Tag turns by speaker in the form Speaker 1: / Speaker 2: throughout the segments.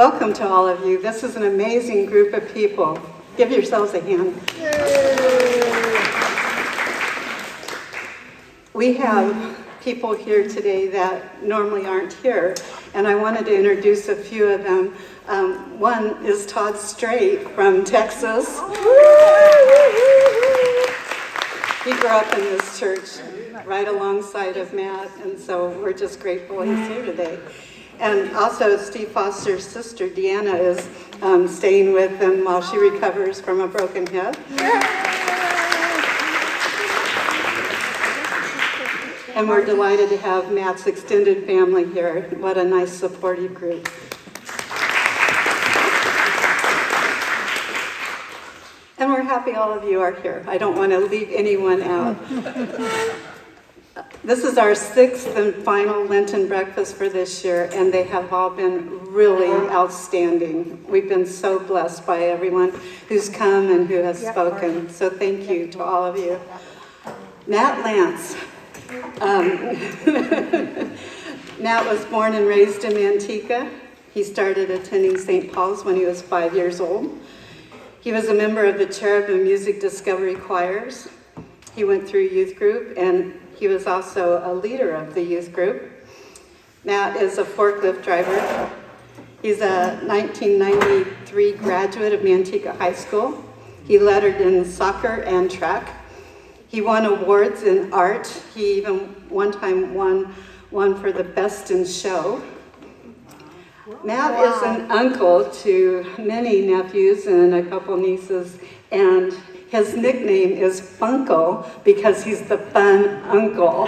Speaker 1: Welcome to all of you. This is an amazing group of people. Give yourselves a hand. We have people here today that normally aren't here, and I wanted to introduce a few of them. One is Todd Strait from Texas. He grew up in this church right alongside of Matt, and so we're just grateful he's here today. And also Steve Foster's sister, Deanna, is staying with him while she recovers from a broken hip. And we're delighted to have Matt's extended family here. What a nice supportive group. And we're happy all of you are here. I don't want to leave anyone out. This is our 6th and final Lenten breakfast for this year, and they have all been really outstanding. We've been so blessed by everyone who's come and who has spoken. So thank you to all of you. Matt Lance. Matt was born and raised in Manteca. He started attending St. Paul's when he was 5 years old. He was a member of the Cherubim Music Discovery Choirs. He went through youth group, and he was also a leader of the youth group. Matt is a forklift driver. He's a 1993 graduate of Manteca High School. He lettered in soccer and track. He won awards in art. He even one time won one for the best in show. Matt is an uncle to many nephews and a couple nieces, and his nickname is Funkle because he's the fun uncle.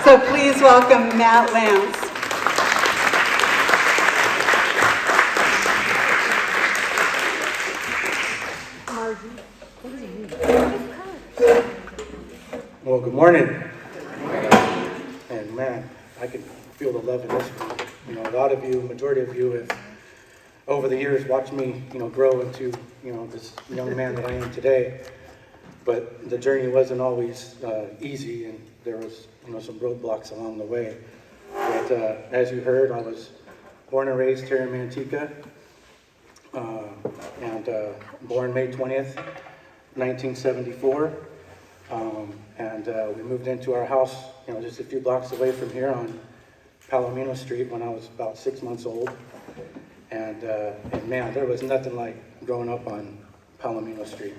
Speaker 1: So please welcome Matt Lance.
Speaker 2: Well, good morning. And man, I can feel the love in this room. You know, a lot of you, majority of you have, over the years, watched me, grow into, this young man that I am today. But the journey wasn't always easy, and there was, some roadblocks along the way. But as you heard, I was born and raised here in Manteca, and born May 20th, 1974. And we moved into our house, just a few blocks away from here on Palomino Street when I was about 6 months old. And man, there was nothing like growing up on Palomino Street.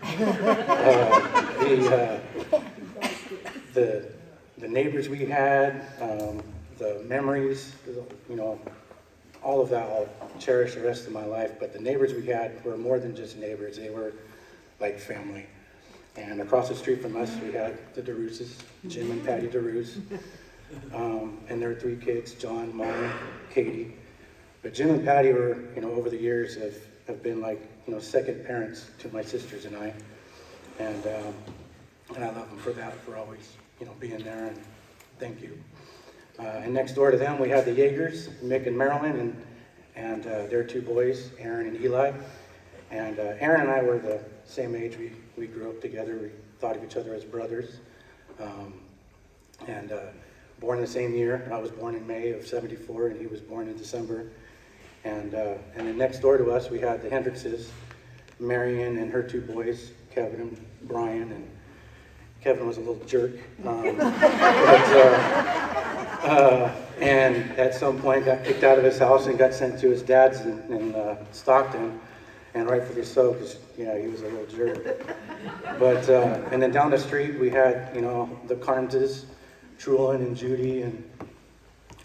Speaker 2: The neighbors we had, the memories, all of that I'll cherish the rest of my life. But the neighbors we had were more than just neighbors. They were like family. And across the street from us, we had the DeRuses, Jim and Patty DeRuse. And their 3 kids, John, Molly, Katie. But Jim and Patty were, over the years have been like, second parents to my sisters and I. And I love them for that, for always, being there, and thank you. And next door to them, we had the Yeagers, Mick and Marilyn, and their 2 boys, Aaron and Eli. And Aaron and I were the same age. We grew up together. We thought of each other as brothers. And born the same year. I was born in May of '74, and he was born in December. And then next door to us, we had the Hendrickses, Marion and her 2 boys, Kevin and Brian. And Kevin was a little jerk. And at some point got kicked out of his house and got sent to his dad's in Stockton. And rightfully so, because he was a little jerk. But and then down the street we had the Carneses, Trulin and Judy, and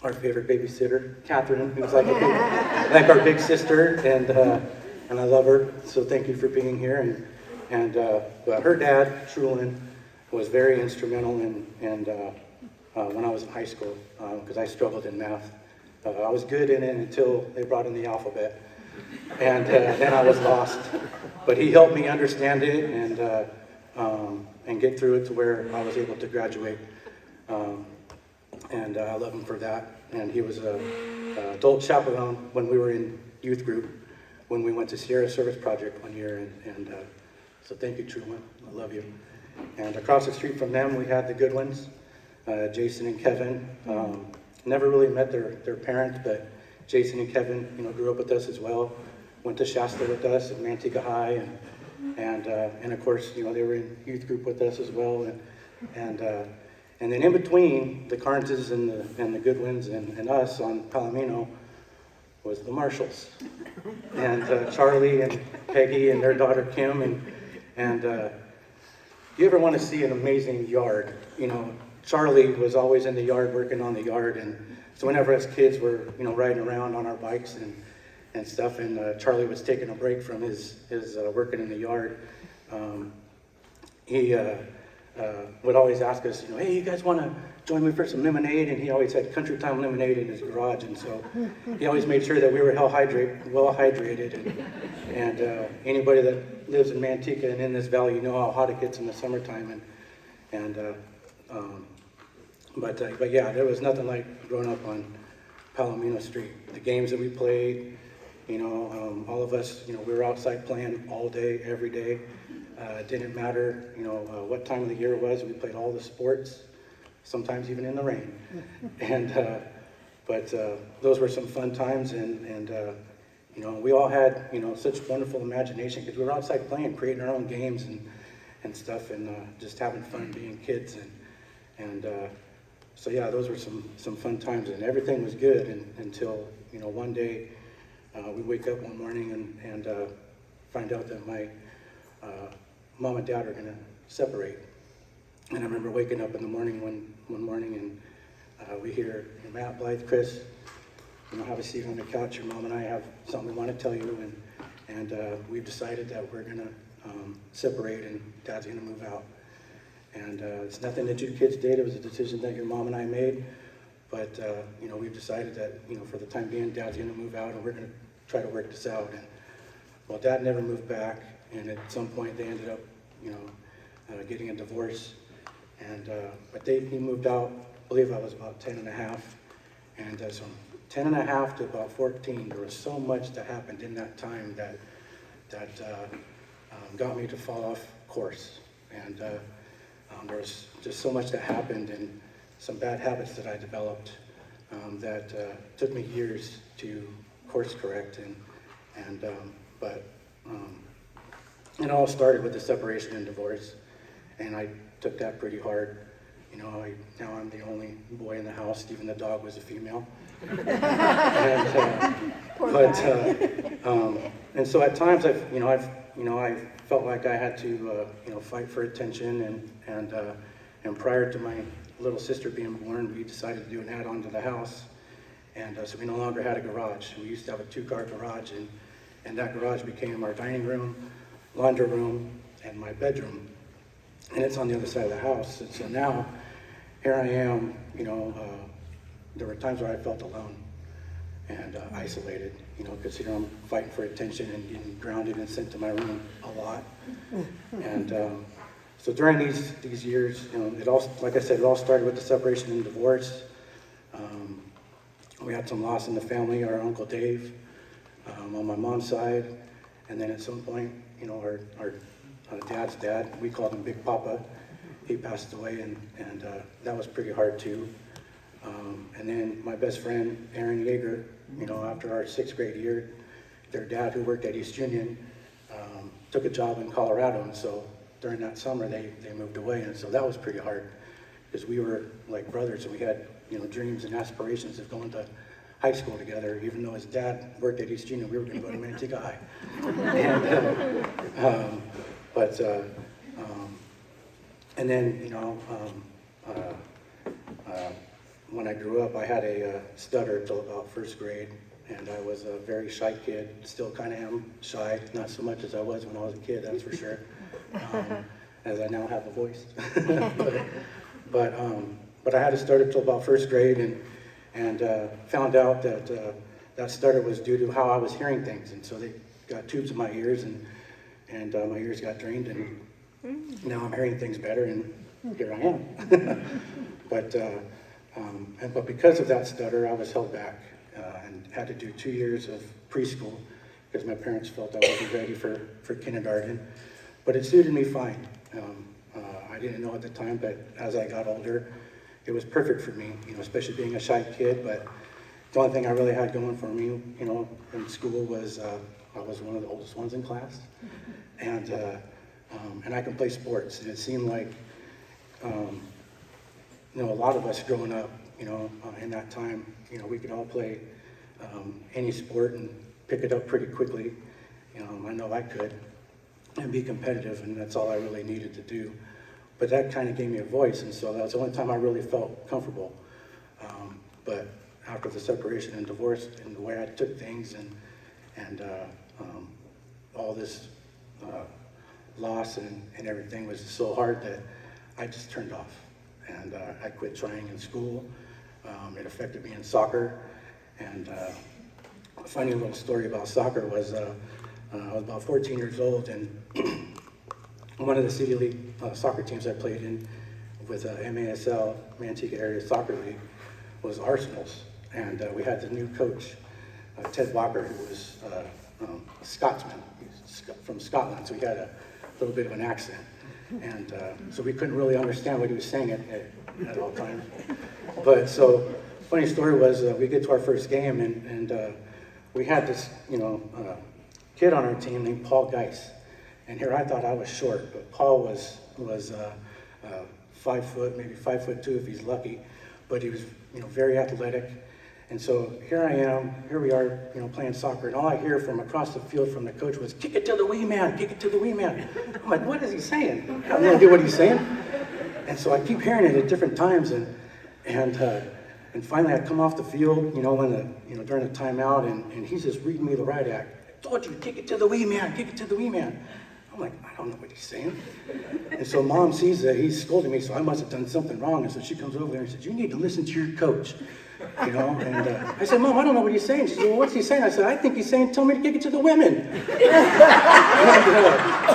Speaker 2: our favorite babysitter, Catherine, who's like our big sister, and I love her. So thank you for being here. And but her dad, Trulin, was very instrumental in when I was in high school because I struggled in math. I was good in it until they brought in the alphabet. And then I was lost, but he helped me understand it and get through it to where I was able to graduate. And I love him for that. And he was a adult chaperone when we were in youth group when we went to Sierra Service Project one year. And so thank you, Truman. I love you. And across the street from them, we had the Goodwins, Jason and Kevin. Never really met their parents, but Jason and Kevin, grew up with us as well. Went to Shasta with us at Manteca High, and of course, they were in youth group with us as well. And then in between the Carneses and the Goodwins and us on Palomino was the Marshalls, and Charlie and Peggy and their daughter Kim, and you ever want to see an amazing yard? Charlie was always in the yard working on the yard, and so whenever us kids were riding around on our bikes and stuff, and Charlie was taking a break from his working in the yard, he would always ask us, hey, you guys want to join me for some lemonade? And he always had Country Time lemonade in his garage, and so he always made sure that we were well hydrated. And anybody that lives in Manteca and in this valley, how hot it gets in the summertime. But yeah, there was nothing like growing up on Palomino Street. The games that we played, all of us, we were outside playing all day, every day. It didn't matter, what time of the year it was. We played all the sports, sometimes even in the rain. But those were some fun times, and we all had, such wonderful imagination because we were outside playing, creating our own games and stuff, and just having fun being kids. So yeah, those were some fun times, and everything was good until, one day we wake up one morning and find out that my mom and dad are going to separate. And I remember waking up in the morning one morning, and we hear, Matt, Blythe, Chris, have a seat on the couch. Your mom and I have something we want to tell you, and we've decided that we're going to separate, and Dad's going to move out. And it's nothing that you kids did. It was a decision that your mom and I made. But we've decided that for the time being, Dad's going to move out, and we're going to try to work this out. And well, Dad never moved back, and at some point they ended up getting a divorce. And but he moved out. I believe I was about 10 and a half, and so from 10 and a half to about 14, there was so much that happened in that time that got me to fall off course. And there was just so much that happened, and some bad habits that I developed that took me years to course correct. But it all started with the separation and divorce, and I took that pretty hard. Now I'm the only boy in the house. Even the dog was a female. And so at times I felt like I had to fight for attention, and prior to my little sister being born, we decided to do an add-on to the house, and so we no longer had a garage. We used to have a 2-car garage, and that garage became our dining room, laundry room, and my bedroom, and it's on the other side of the house. And so now here I am. There were times where I felt alone and isolated, because I'm fighting for attention and getting grounded and sent to my room a lot. And so during these years, it all, like I said, it all started with the separation and divorce. We had some loss in the family. Our Uncle Dave on my mom's side, and then at some point, our dad's dad, we called him Big Papa. He passed away, and that was pretty hard too. And then my best friend, Aaron Yeager, after our 6th grade year, their dad, who worked at East Union, took a job in Colorado, and so during that summer they moved away, and so that was pretty hard because we were like brothers, and we had dreams and aspirations of going to high school together. Even though his dad worked at East Union, we were going to go to Manteca High. And then when I grew up, I had a stutter until about 1st grade, and I was a very shy kid. Still kind of am shy, not so much as I was when I was a kid, that's for sure. As I now have a voice. But I had a stutter until about 1st grade, and found out that that stutter was due to how I was hearing things. And so they got tubes in my ears, and my ears got drained, and now I'm hearing things better, and here I am. But because of that stutter, I was held back and had to do 2 years of preschool because my parents felt I wasn't ready for kindergarten. But it suited me fine. I didn't know at the time, but as I got older, it was perfect for me, especially being a shy kid. But The only thing I really had going for me, you know, in school was I was one of the oldest ones in class, and I can play sports. And it seemed like, you know, a lot of us growing up, you know, in that time, you know, we could all play any sport and pick it up pretty quickly. I know I could, and be competitive, and that's all I really needed to do. But that kind of gave me a voice, and so that was the only time I really felt comfortable. But after the separation and divorce, and the way I took things, and all this loss and everything was so hard that I just turned off, and I quit trying in school. It affected me in soccer, and a funny little story about soccer was I was about 14 years old, and one of the city league soccer teams I played in with MASL, Manteca Area Soccer League, was Arsenal's. And we had the new coach, Ted Walker, who was a Scotsman. He was from Scotland, so he had a little bit of an accent. And so we couldn't really understand what he was saying at all times. But so, funny story was we get to our first game, and we had this, kid on our team named Paul Geis. And here I thought I was short, but Paul was 5 foot, maybe 5'2" if he's lucky. But he was, very athletic. And so here we are, playing soccer, and all I hear from across the field from the coach was, "Kick it to the wee man, kick it to the wee man." I'm like, what is he saying? I have no idea what he's saying. And so I keep hearing it at different times, and finally I come off the field, during the timeout, and he's just reading me the right act. "I told you, kick it to the wee man, kick it to the wee man." I'm like, I don't know what he's saying. And so Mom sees that he's scolding me, so I must have done something wrong. And so she comes over there and says, "You need to listen to your coach." And I said, "Mom, I don't know what he's saying." She said, "Well, what's he saying?" I said, "I think he's saying, tell me to kick it to the women."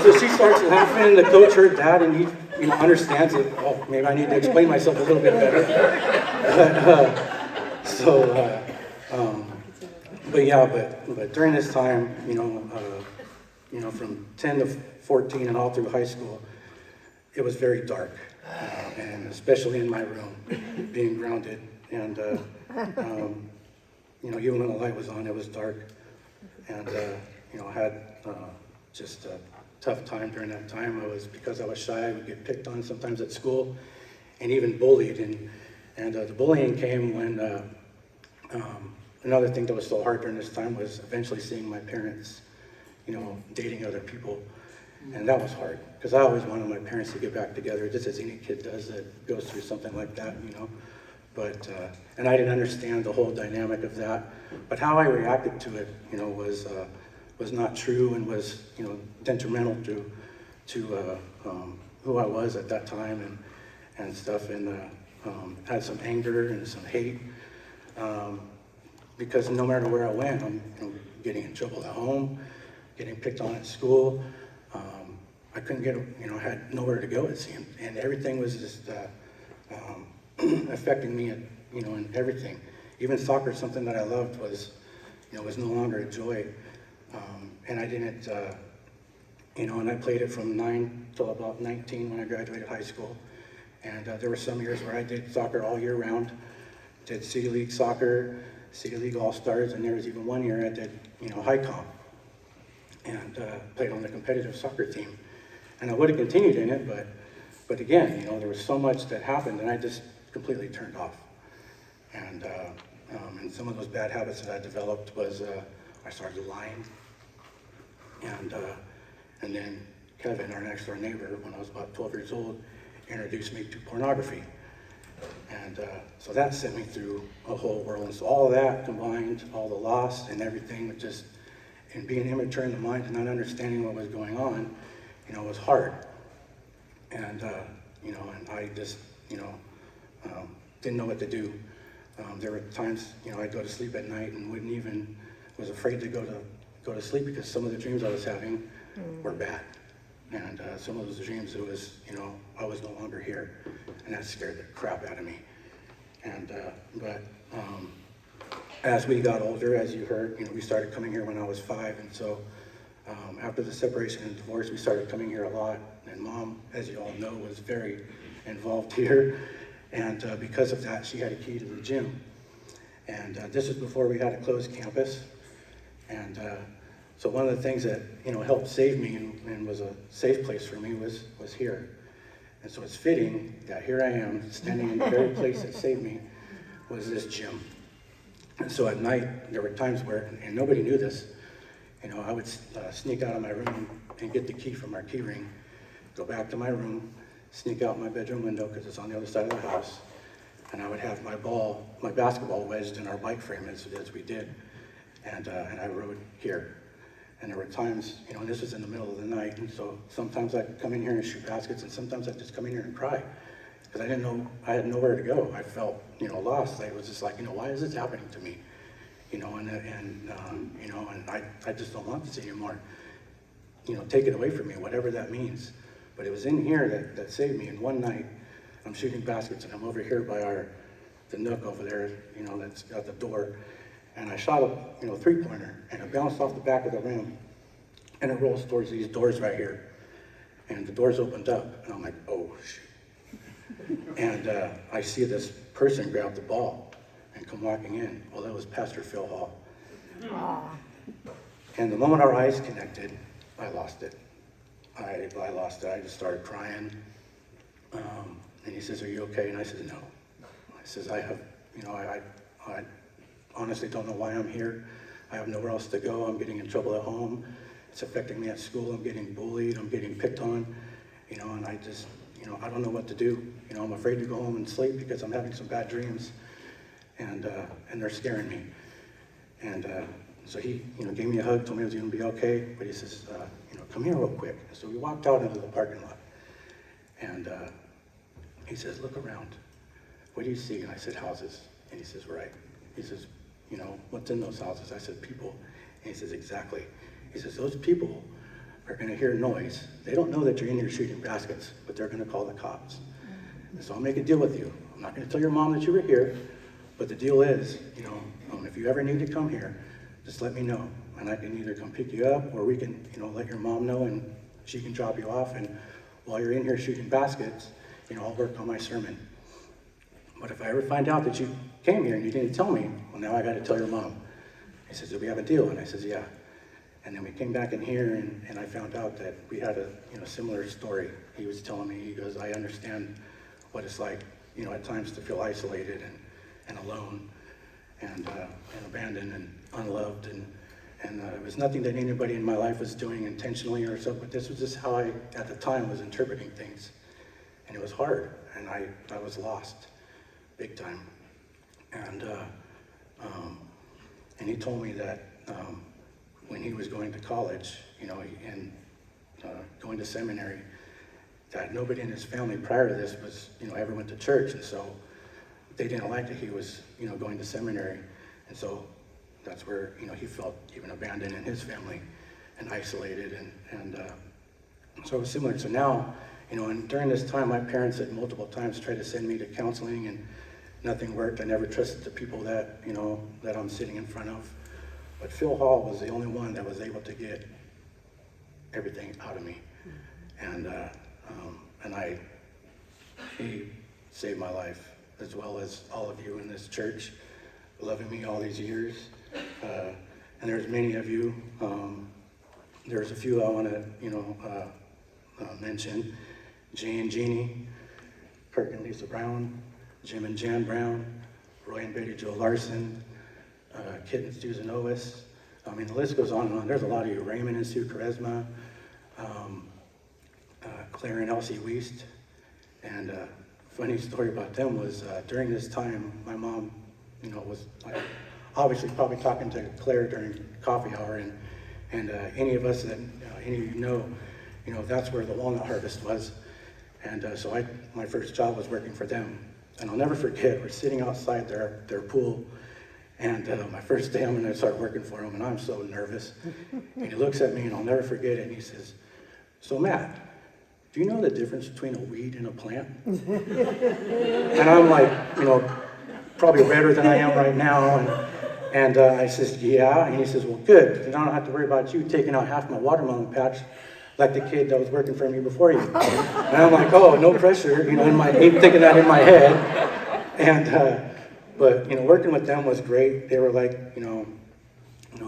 Speaker 2: So she starts laughing, and the coach heard that, and he, understands it. Oh, maybe I need to explain myself a little bit better. But during this time, from 10 to 14 and all through high school, it was very dark, and especially in my room, being grounded. And, even when the light was on, it was dark. And, I had just a tough time during that time. Because I was shy, I would get picked on sometimes at school, and even bullied. And the bullying came when, another thing that was so hard during this time was eventually seeing my parents, dating other people. And that was hard, because I always wanted my parents to get back together, just as any kid does that goes through something like that, But, and I didn't understand the whole dynamic of that. But how I reacted to it, was not true, and was, detrimental to who I was at that time and stuff. And had some anger and some hate, because no matter where I went, I'm getting in trouble at home, getting picked on at school. I couldn't get, I had nowhere to go, it seemed, and everything was just affecting me, in everything. Even soccer, something that I loved, was no longer a joy. And I didn't, and I played it from 9 till about 19 when I graduated high school. And there were some years where I did soccer all year round, did City League soccer, City League All-Stars, and there was even one year I did, high comp, and played on the competitive soccer team. And I would have continued in it, but again, there was so much that happened, and I just completely turned off. And some of those bad habits that I developed was I started lying, and then Kevin, our next door neighbor, when I was about 12 years old, introduced me to pornography. And so that sent me through a whole world. And so all of that combined, all the loss and everything, and being immature in the mind and not understanding what was going on, was hard. And, and I just, didn't know what to do. There were times, I'd go to sleep at night and was afraid to go to sleep, because some of the dreams I was having were bad. And some of those dreams, it was, I was no longer here, and that scared the crap out of me. And as we got older, as you heard, we started coming here when I was 5, and so after the separation and divorce, we started coming here a lot. And Mom, as you all know, was very involved here, and because of that, she had a key to the gym. And this was before we had a closed campus. And so one of the things that, helped save me and was a safe place for me was here. And so it's fitting that here I am, standing in the very place that saved me, was this gym. And so at night, there were times where, and nobody knew this, I would sneak out of my room and get the key from our key ring, go back to my room, sneak out my bedroom window because it's on the other side of the house, and I would have my basketball wedged in our bike frame as we did, and I rode here. And there were times, and this was in the middle of the night, and so sometimes I'd come in here and shoot baskets, and sometimes I'd just come in here and cry, because I didn't know, I had nowhere to go. I felt, lost. I was just like, why is this happening to me? And I just don't want this anymore. Take it away from me, whatever that means. But it was in here that saved me. And one night, I'm shooting baskets, and I'm over here by the nook over there, that's got the door. And I shot a, three-pointer, and it bounced off the back of the rim, and it rolls towards these doors right here. And the doors opened up, and I'm like, oh, shoot. And I see this person grab the ball and come walking in. Well, that was Pastor Phil Hall. Aww. And the moment our eyes connected, I lost it. I lost it. I just started crying. And he says, are you okay? And I said, no. I says, I have, I honestly don't know why I'm here. I have nowhere else to go. I'm getting in trouble at home. It's affecting me at school. I'm getting bullied. I'm getting picked on. And I just, I don't know what to do. I'm afraid to go home and sleep because I'm having some bad dreams. And they're scaring me. And so he, gave me a hug, told me I was going to be okay. But he says, come here real quick. So we walked out into the parking lot. And he says, look around. What do you see? And I said, houses. And he says, right. He says, what's in those houses? I said, people. And he says, exactly. He says, those people are going to hear noise. They don't know that you're in here shooting baskets, but they're going to call the cops. And so I'll make a deal with you. I'm not going to tell your mom that you were here, but the deal is, if you ever need to come here, just let me know. And I can either come pick you up, or we can, let your mom know and she can drop you off. And while you're in here shooting baskets, I'll work on my sermon. But if I ever find out that you came here and you didn't tell me, well, now I got to tell your mom. He says, do we have a deal? And I says, yeah. And then we came back in here, and I found out that we had a similar story. He was telling me, he goes, I understand what it's like, at times to feel isolated and alone and abandoned and unloved. And it was nothing that anybody in my life was doing intentionally or so, but this was just how I, at the time, was interpreting things. And it was hard, and I was lost, big time. And he told me that when he was going to college, and going to seminary, that nobody in his family prior to this was, ever went to church, and so they didn't like that he was, going to seminary, and so that's where, he felt even abandoned in his family and isolated, and so it was similar. So now, and during this time, my parents had multiple times tried to send me to counseling, and nothing worked. I never trusted the people that, that I'm sitting in front of. But Phil Hall was the only one that was able to get everything out of me. And he saved my life, as well as all of you in this church, loving me all these years. And there's many of you. There's a few I want to, mention. Jay and Jeannie, Kirk and Lisa Brown, Jim and Jan Brown, Roy and Betty Jo Larson, Kit and Susan Ovis. I mean, the list goes on and on. There's a lot of you. Raymond and Sue Charisma, Claire and Elsie Wiest. And funny story about them was during this time, my mom, was obviously probably talking to Claire during coffee hour, and any of us that any of you know, that's where the walnut harvest was. And so my first job was working for them. And I'll never forget, we're sitting outside their pool, and my first day I'm going to start working for him, and I'm so nervous. And he looks at me, and I'll never forget it, and he says, so Matt, do you know the difference between a weed and a plant? And I'm like, probably redder than I am right now. And I says, yeah. And he says, well, good. Then I don't have to worry about you taking out half my watermelon patch like the kid that was working for me before you. And I'm like, oh, no pressure, thinking that in my head. And But, working with them was great. They were like,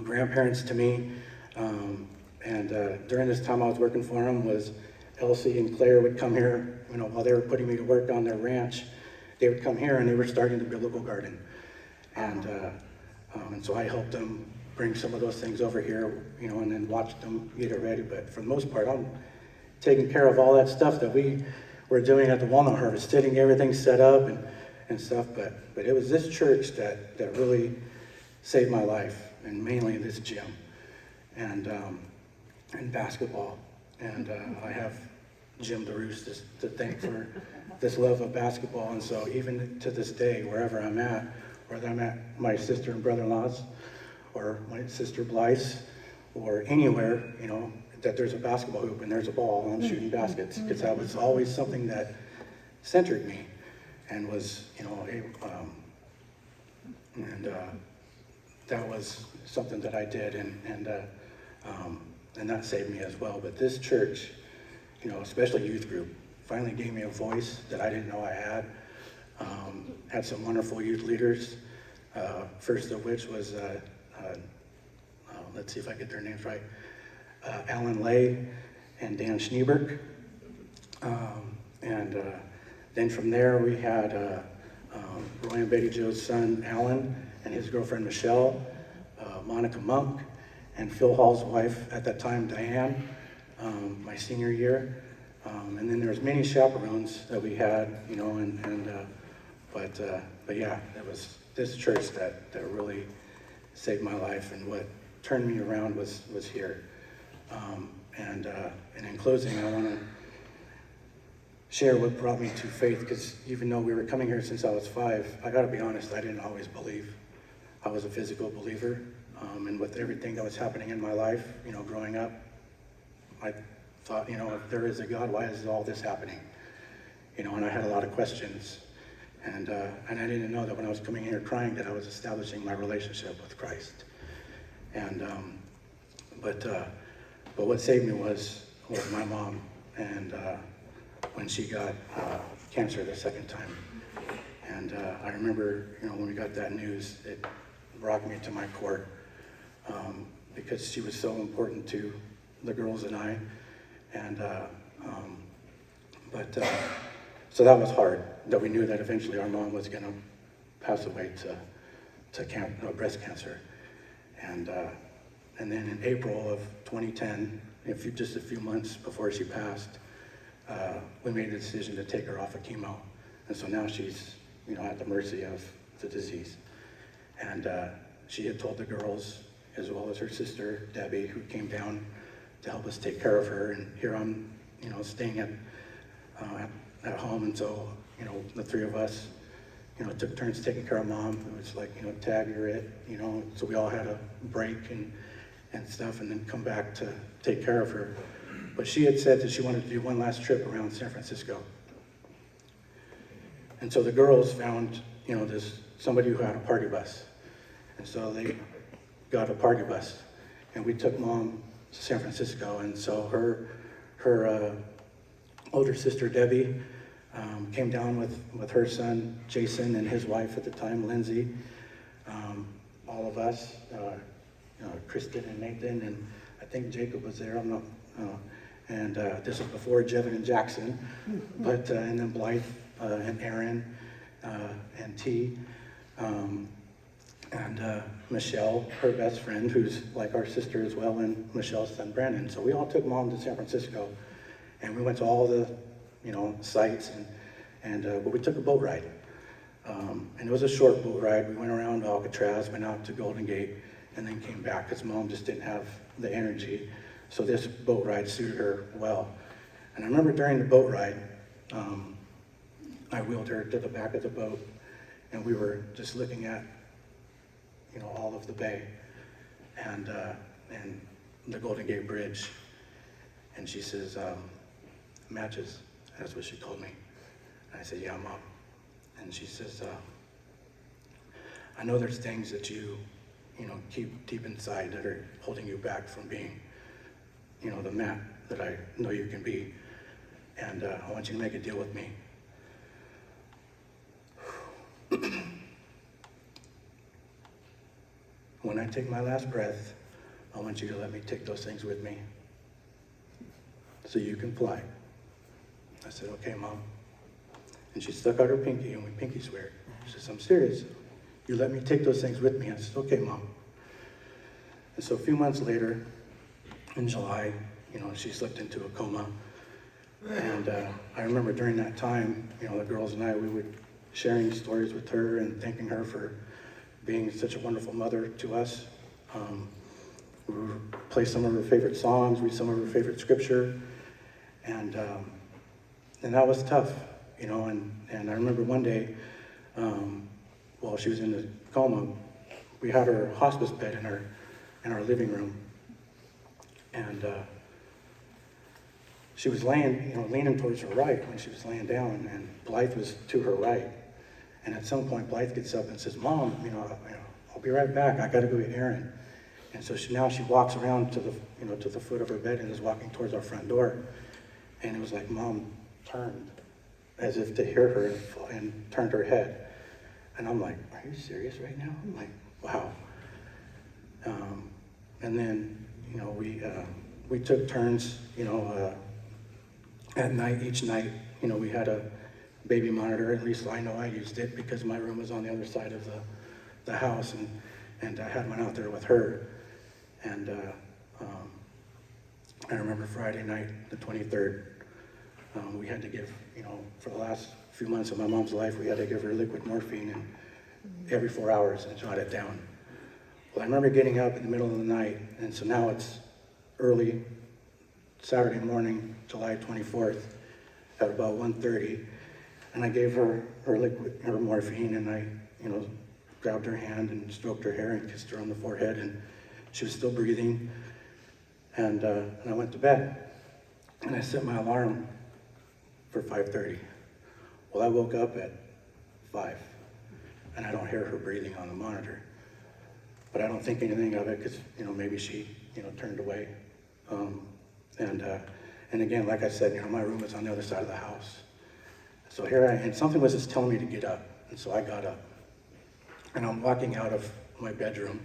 Speaker 2: grandparents to me. And during this time I was working for them was Elsie and Claire would come here, while they were putting me to work on their ranch. They would come here and they were starting the biblical garden. And so I helped them bring some of those things over here, and then watched them get it ready. But for the most part, I'm taking care of all that stuff that we were doing at the Walnut Harvest, getting everything set up and stuff. But it was this church that really saved my life, and mainly this gym and basketball. And I have Jim DeRoos to thank for this love of basketball. And so even to this day, wherever I'm at, whether I'm at my sister and brother-in-law's or my sister Blythe's or anywhere, that there's a basketball hoop and there's a ball and I'm shooting baskets, because that was always something that centered me and was, that was something that I did, and that saved me as well. But this church, especially youth group, finally gave me a voice that I didn't know I had. Had some wonderful youth leaders, first of which was, let's see if I get their names right, Alan Lay and Dan Schneeberg. Then from there we had Roy and Betty Jo's son Alan and his girlfriend Michelle, Monica Monk, and Phil Hall's wife at that time, Diane, my senior year. And then there was many chaperones that we had, but yeah, it was this church that really saved my life, and what turned me around was here. And in closing, I want to share what brought me to faith, because even though we were coming here since I was 5, I got to be honest, I didn't always believe. I was a physical believer, and with everything that was happening in my life, growing up, I thought, if there is a God, why is all this happening? And I had a lot of questions, and I didn't know that when I was coming here crying that I was establishing my relationship with Christ. But what saved me was my mom, and when she got cancer the second time. And I remember, when we got that news, it rocked me to my core, because she was so important to the girls and I. And so that was hard, that we knew that eventually our mom was gonna pass away to breast cancer. And then in April of 2010, just a few months before she passed, we made the decision to take her off of chemo. And so now she's, at the mercy of the disease. And she had told the girls, as well as her sister, Debbie, who came down to help us take care of her. And here I'm, staying at home. And so, the three of us, took turns taking care of mom. It was like, Tab, you're it, so we all had a break and stuff, and then come back to take care of her. But she had said that she wanted to do one last trip around San Francisco. And so the girls found, somebody who had a party bus. And so they got a party bus, and we took mom to San Francisco. And so her older sister, Debbie, came down with her son, Jason, and his wife at the time, Lindsay. All of us, Kristen and Nathan, and I think Jacob was there. I'm not, and this was before Jevin and Jackson, but and then Blythe and Aaron and T, and Michelle, her best friend, who's like our sister as well, and Michelle's son Brandon. So we all took mom to San Francisco, and we went to all the sites, but we took a boat ride, and it was a short boat ride. We went around Alcatraz, went out to Golden Gate, and then came back because mom just didn't have the energy. So this boat ride suited her well. And I remember during the boat ride, I wheeled her to the back of the boat, and we were just looking at, all of the bay and the Golden Gate Bridge. And she says, matches, that's what she told me. And I said, yeah, mom. And she says, I know there's things that you keep deep inside that are holding you back from being, the man that I know you can be. And I want you to make a deal with me. when I take my last breath, I want you to let me take those things with me so you can fly. I said, okay, Mom. And she stuck out her pinky, and we pinky swear. She says, I'm serious. You let me take those things with me. I said, okay, Mom. And so a few months later, in July, she slipped into a coma. And I remember during that time, the girls and I, we would sharing stories with her and thanking her for being such a wonderful mother to us. We would play some of her favorite songs, read some of her favorite scripture. And that was tough, and I remember one day, while she was in the coma, we had her hospice bed in our living room. And she was leaning towards her right when she was laying down, and Blythe was to her right. And at some point, Blythe gets up and says, Mom, I'll be right back. I got to go get Aaron. And so now she walks around to the foot of her bed and is walking towards our front door. And it was like Mom turned as if to hear her and turned her head. And I'm like, are you serious right now? I'm like, wow. And then, we took turns, at night, each night, we had a baby monitor. At least I know I used it because my room was on the other side of the house, and I had one out there with her. And I remember Friday night, the 23rd, we had to give, for the last few months of my mom's life, we had to give her liquid morphine and every 4 hours and jot it down. Well, I remember getting up in the middle of the night, and so now it's early Saturday morning, July 24th, at about 1:30, and I gave her morphine, and I, grabbed her hand and stroked her hair and kissed her on the forehead, and she was still breathing, and I went to bed, and I set my alarm for 5:30. Well, I woke up at 5, and I don't hear her breathing on the monitor, but I don't think anything of it because, maybe she, turned away. And again, like I said, my room was on the other side of the house. So here and something was just telling me to get up, and so I got up. And I'm walking out of my bedroom,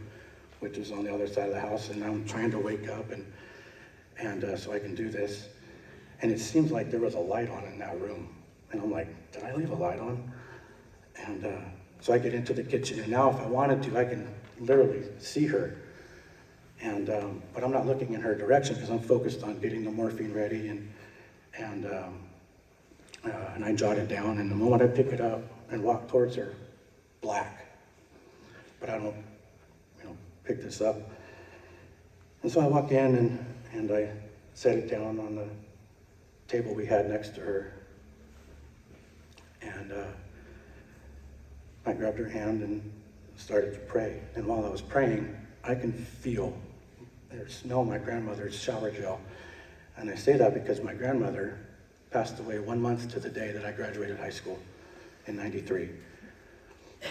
Speaker 2: which is on the other side of the house, and I'm trying to wake up and so I can do this. And it seems like there was a light on in that room. And I'm like, did I leave a light on? And so I get into the kitchen, and now if I wanted to, I can literally see her. And but I'm not looking in her direction because I'm focused on getting the morphine ready, and I jot it down. And the moment I pick it up and walk towards her, black. But I don't, pick this up. And so I walk in and I set it down on the table we had next to her. And I grabbed her hand and started to pray. And while I was praying, I can smell my grandmother's shower gel. And I say that because my grandmother passed away 1 month to the day that I graduated high school in '93.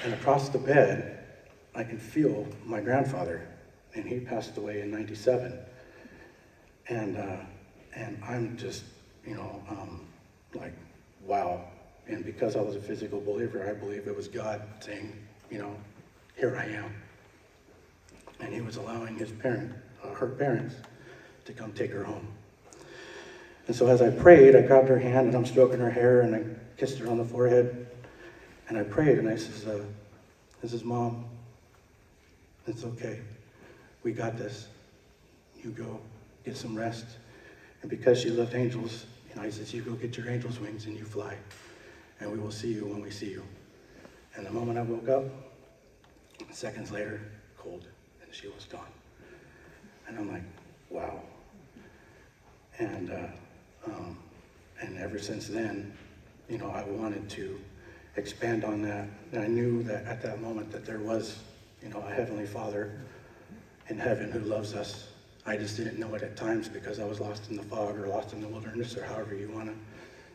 Speaker 2: And across the bed, I can feel my grandfather, and he passed away in '97. And I'm just, like, wow. And because I was a physical believer, I believe it was God saying, here I am. And he was allowing her parents to come take her home. And so as I prayed, I grabbed her hand and I'm stroking her hair and I kissed her on the forehead. And I prayed and I says, this is Mom. It's okay. We got this. You go get some rest. And because she loved angels, I says, you go get your angel's wings and you fly. And we will see you when we see you. And the moment I woke up, seconds later, cold, and she was gone. And I'm like, wow. And ever since then, I wanted to expand on that. And I knew that at that moment that there was, a Heavenly Father in heaven who loves us. I just didn't know it at times because I was lost in the fog or lost in the wilderness or however you want to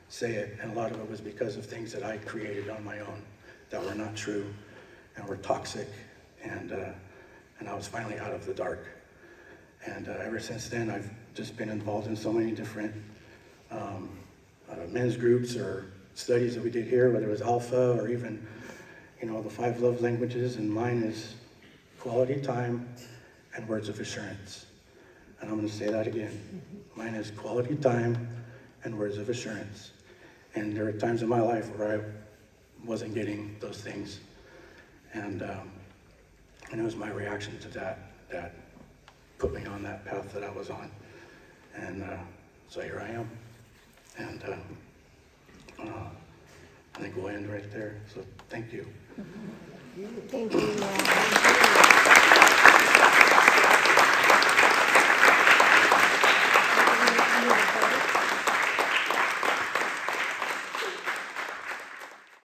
Speaker 2: say it. And a lot of it was because of things that I created on my own that were not true and were toxic. And I was finally out of the dark. And ever since then, I've just been involved in so many different men's groups or studies that we did here, whether it was Alpha or even, the 5 love languages, and mine is quality time and words of assurance. And I'm going to say that again. Mine is quality time and words of assurance. And there were times in my life where I wasn't getting those things. And it was my reaction to that put me on that path that I was on. And so here I am. And I think we'll end right there. So thank you.
Speaker 3: Thank you, Matt.